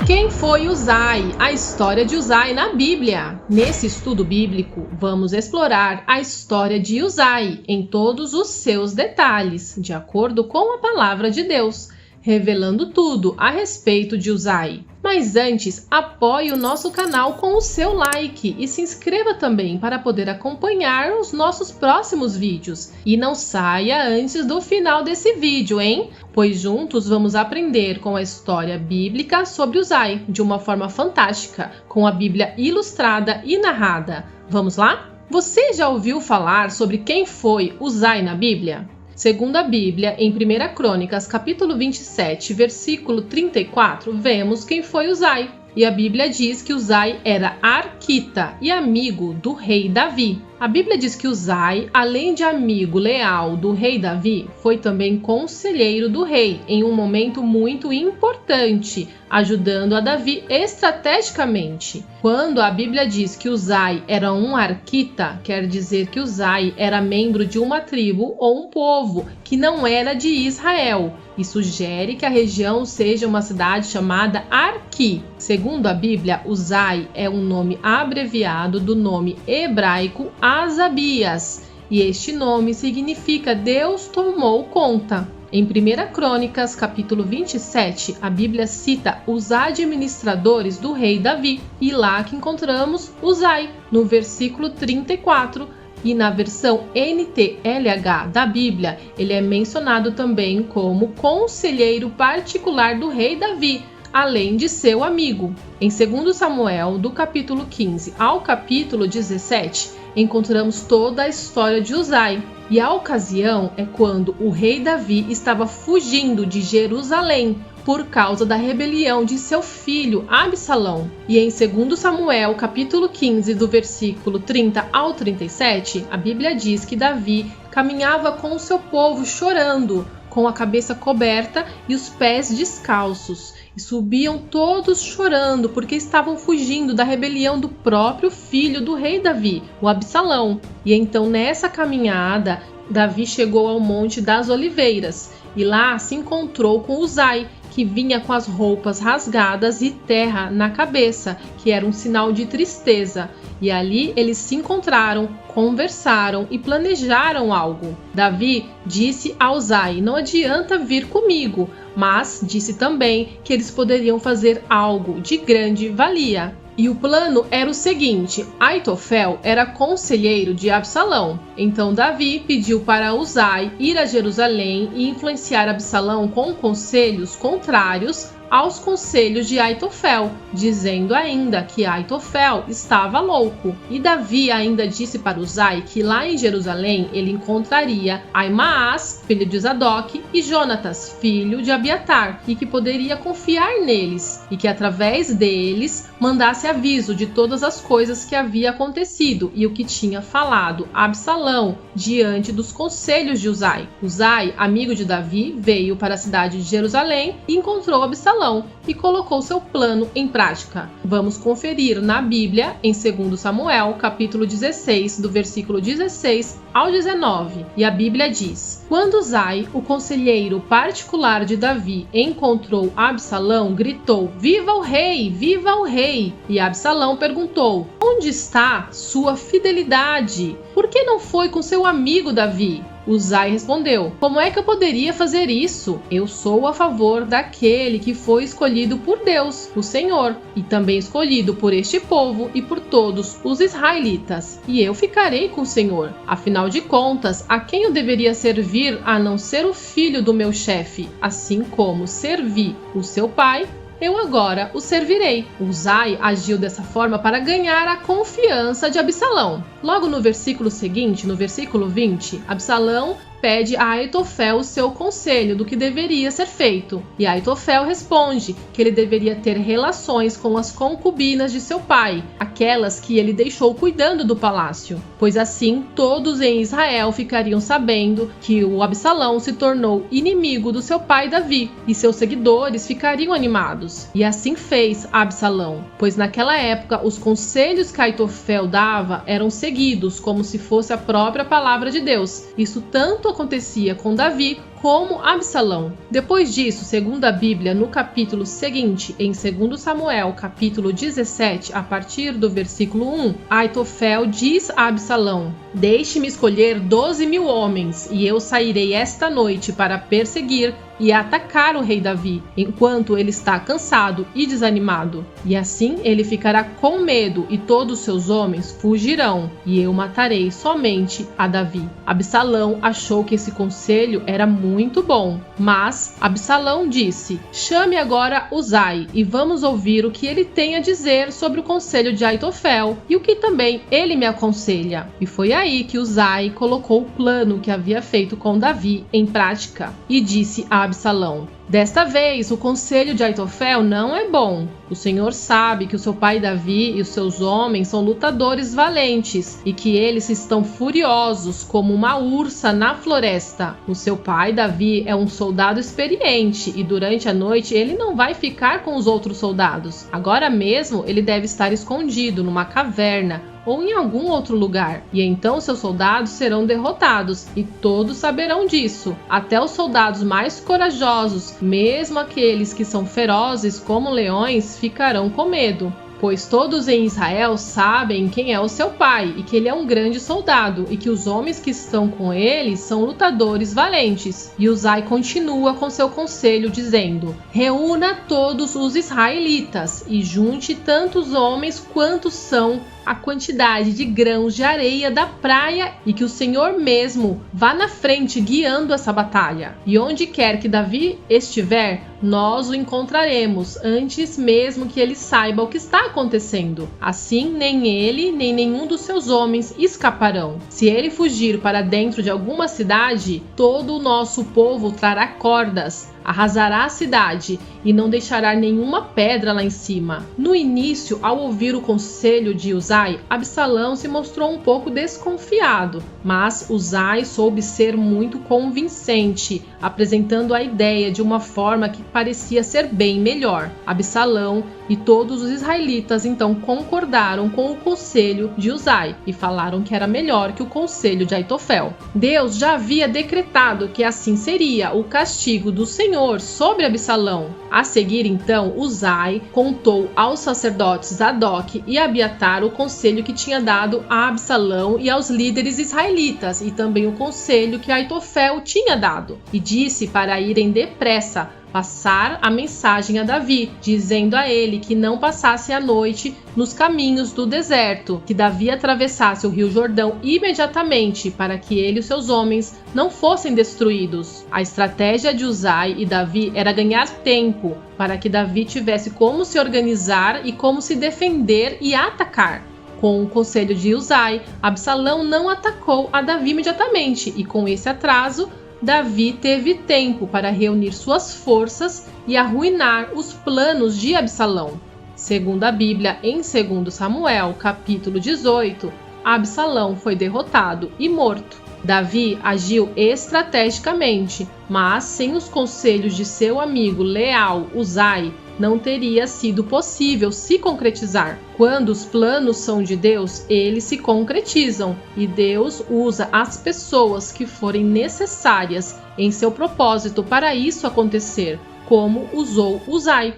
Quem foi Uzai? A história de Uzai na Bíblia. Nesse estudo bíblico, vamos explorar a história de Uzai em todos os seus detalhes, de acordo com a palavra de Deus, revelando tudo a respeito de Uzai. Mas antes, apoie o nosso canal com o seu like e se inscreva também para poder acompanhar os nossos próximos vídeos. E não saia antes do final desse vídeo, hein? Pois juntos vamos aprender com a história bíblica sobre Uzai de uma forma fantástica, com a Bíblia ilustrada e narrada. Vamos lá? Você já ouviu falar sobre quem foi Uzai na Bíblia? Segundo a Bíblia, em 1 Crônicas, capítulo 27, versículo 34, vemos quem foi Uzai. E a Bíblia diz que Uzai era arquita e amigo do rei Davi. A Bíblia diz que Uzai, além de amigo leal do rei Davi, foi também conselheiro do rei em um momento muito importante, ajudando a Davi estrategicamente. Quando a Bíblia diz que Uzai era um arquita, quer dizer que Uzai era membro de uma tribo ou um povo que não era de Israel, e sugere que a região seja uma cidade chamada Arqui. Segundo a Bíblia, Uzai é um nome abreviado do nome hebraico Asabias, e este nome significa Deus tomou conta. Em 1 Crônicas, capítulo 27, a Bíblia cita os administradores do rei Davi, e lá que encontramos Uzai, no versículo 34, e na versão NTLH da Bíblia, ele é mencionado também como conselheiro particular do rei Davi, além de seu amigo. Em 2 Samuel, do capítulo 15 ao capítulo 17, encontramos toda a história de Uzai. E a ocasião é quando o rei Davi estava fugindo de Jerusalém por causa da rebelião de seu filho Absalão. E em 2 Samuel, capítulo 15, do versículo 30 ao 37, a Bíblia diz que Davi caminhava com o seu povo chorando, com a cabeça coberta e os pés descalços. E subiam todos chorando porque estavam fugindo da rebelião do próprio filho do rei Davi, o Absalão. E então nessa caminhada, Davi chegou ao Monte das Oliveiras e lá se encontrou com Uzai, que vinha com as roupas rasgadas e terra na cabeça, que era um sinal de tristeza. E ali eles se encontraram, conversaram e planejaram algo. Davi disse a Uzai: não adianta vir comigo, mas disse também que eles poderiam fazer algo de grande valia. E o plano era o seguinte: Aitofel era conselheiro de Absalão. Então Davi pediu para Uzai ir a Jerusalém e influenciar Absalão com conselhos contrários aos conselhos de Aitofel, dizendo ainda que Aitofel estava louco. E Davi ainda disse para Uzai que lá em Jerusalém ele encontraria Aimaas, filho de Zadok, e Jonatas, filho de Abiatar, e que poderia confiar neles, e que através deles mandasse aviso de todas as coisas que havia acontecido e o que tinha falado Absalão diante dos conselhos de Uzai. Uzai, amigo de Davi, veio para a cidade de Jerusalém e encontrou Absalão e colocou seu plano em prática. Vamos conferir na Bíblia, em 2 Samuel, capítulo 16, do versículo 16 ao 19. E a Bíblia diz: quando Uzai, o conselheiro particular de Davi, encontrou Absalão, gritou: viva o rei! Viva o rei! E Absalão perguntou: onde está sua fidelidade? Por que não foi com seu amigo Davi? Uzai respondeu: como é que eu poderia fazer isso? Eu sou a favor daquele que foi escolhido por Deus, o Senhor, e também escolhido por este povo e por todos os israelitas, e eu ficarei com o Senhor. Afinal de contas, a quem eu deveria servir a não ser o filho do meu chefe? Assim como servi o seu pai, eu agora o servirei. Uzai agiu dessa forma para ganhar a confiança de Absalão. Logo no versículo seguinte, no versículo 20, Absalão pede a Aitofel o seu conselho do que deveria ser feito. E Aitofel responde que ele deveria ter relações com as concubinas de seu pai, aquelas que ele deixou cuidando do palácio, pois assim todos em Israel ficariam sabendo que o Absalão se tornou inimigo do seu pai Davi, e seus seguidores ficariam animados. E assim fez Absalão, pois naquela época os conselhos que Aitofel dava eram seguidos como se fosse a própria palavra de Deus. Isso tanto acontecia com Davi como Absalão. Depois disso, segundo a Bíblia, no capítulo seguinte, em 2 Samuel, capítulo 17, a partir do versículo 1, Aitofel diz a Absalão: "Deixe-me escolher 12.000 homens, e eu sairei esta noite para perseguir e atacar o rei Davi, enquanto ele está cansado e desanimado. E assim ele ficará com medo e todos os seus homens fugirão, e eu matarei somente a Davi." Absalão achou que esse conselho era muito bom, mas Absalão disse: "Chame agora Uzai e vamos ouvir o que ele tem a dizer sobre o conselho de Aitofel e o que também ele me aconselha." E foi aí que Uzai colocou o plano que havia feito com Davi em prática e disse a Absalão: "Desta vez, o conselho de Aitofel não é bom. O Senhor sabe que o seu pai Davi e os seus homens são lutadores valentes e que eles estão furiosos como uma ursa na floresta. O seu pai Davi é um soldado experiente e durante a noite ele não vai ficar com os outros soldados. Agora mesmo ele deve estar escondido numa caverna ou em algum outro lugar, e então seus soldados serão derrotados, e todos saberão disso. Até os soldados mais corajosos, mesmo aqueles que são ferozes como leões, ficarão com medo. Pois todos em Israel sabem quem é o seu pai e que ele é um grande soldado e que os homens que estão com ele são lutadores valentes." E Uzai continua com seu conselho dizendo: "Reúna todos os israelitas e junte tantos homens quantos são a quantidade de grãos de areia da praia e que o Senhor mesmo vá na frente guiando essa batalha. E onde quer que Davi estiver, nós o encontraremos antes mesmo que ele saiba o que está acontecendo. Assim, nem ele, nem nenhum dos seus homens escaparão. Se ele fugir para dentro de alguma cidade, todo o nosso povo trará cordas, arrasará a cidade e não deixará nenhuma pedra lá em cima." No início, ao ouvir o conselho de Uzai, Absalão se mostrou um pouco desconfiado, mas Uzai soube ser muito convincente, apresentando a ideia de uma forma que parecia ser bem melhor. Absalão e todos os israelitas então concordaram com o conselho de Uzai e falaram que era melhor que o conselho de Aitofel. Deus já havia decretado que assim seria o castigo do Senhor sobre Absalão. A seguir, então, Uzai contou aos sacerdotes Zadok e Abiatar o conselho que tinha dado a Absalão e aos líderes israelitas, e também o conselho que Aitofel tinha dado, e disse para irem depressa passar a mensagem a Davi, dizendo a ele que não passasse a noite nos caminhos do deserto, que Davi atravessasse o rio Jordão imediatamente para que ele e seus homens não fossem destruídos. A estratégia de Uzai e Davi era ganhar tempo para que Davi tivesse como se organizar e como se defender e atacar. Com o conselho de Uzai, Absalão não atacou a Davi imediatamente e com esse atraso, Davi teve tempo para reunir suas forças e arruinar os planos de Absalão. Segundo a Bíblia, em 2 Samuel, capítulo 18, Absalão foi derrotado e morto. Davi agiu estrategicamente, mas sem os conselhos de seu amigo leal Uzai, não teria sido possível se concretizar. Quando os planos são de Deus, eles se concretizam e Deus usa as pessoas que forem necessárias em seu propósito para isso acontecer, como usou Uzai.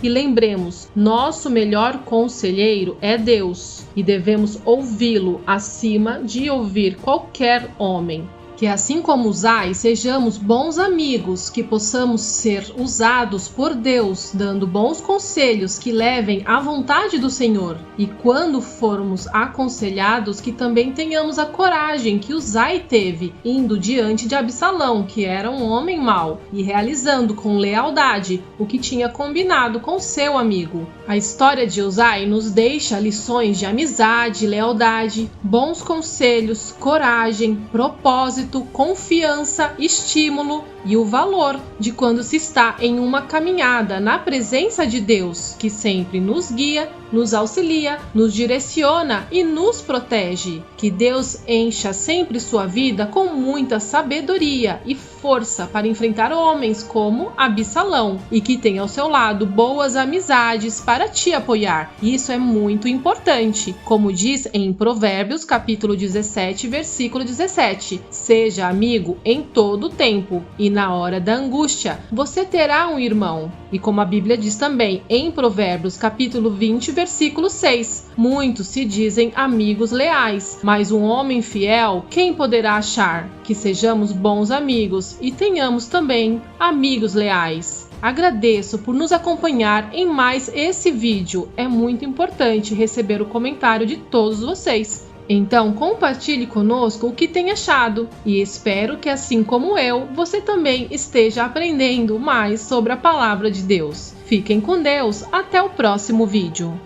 E lembremos, nosso melhor conselheiro é Deus e devemos ouvi-lo acima de ouvir qualquer homem. Que assim como Uzai, sejamos bons amigos, que possamos ser usados por Deus, dando bons conselhos que levem à vontade do Senhor. E quando formos aconselhados, que também tenhamos a coragem que Uzai teve, indo diante de Absalão, que era um homem mau, e realizando com lealdade o que tinha combinado com seu amigo. A história de Uzai nos deixa lições de amizade, lealdade, bons conselhos, coragem, propósito, confiança, estímulo e o valor de quando se está em uma caminhada na presença de Deus, que sempre nos guia, nos auxilia, nos direciona e nos protege. Que Deus encha sempre sua vida com muita sabedoria e força para enfrentar homens como Absalão e que tenha ao seu lado boas amizades para te apoiar. Isso é muito importante. Como diz em Provérbios, capítulo 17, versículo 17: Seja amigo em todo o tempo, e na hora da angústia você terá um irmão. E como a Bíblia diz também em Provérbios capítulo 20, versículo 6, muitos se dizem amigos leais, mas um homem fiel quem poderá achar? Que sejamos bons amigos e tenhamos também amigos leais. Agradeço por nos acompanhar em mais esse vídeo. É muito importante receber o comentário de todos vocês. Então compartilhe conosco o que tem achado e espero que, assim como eu, você também esteja aprendendo mais sobre a palavra de Deus. Fiquem com Deus, até o próximo vídeo.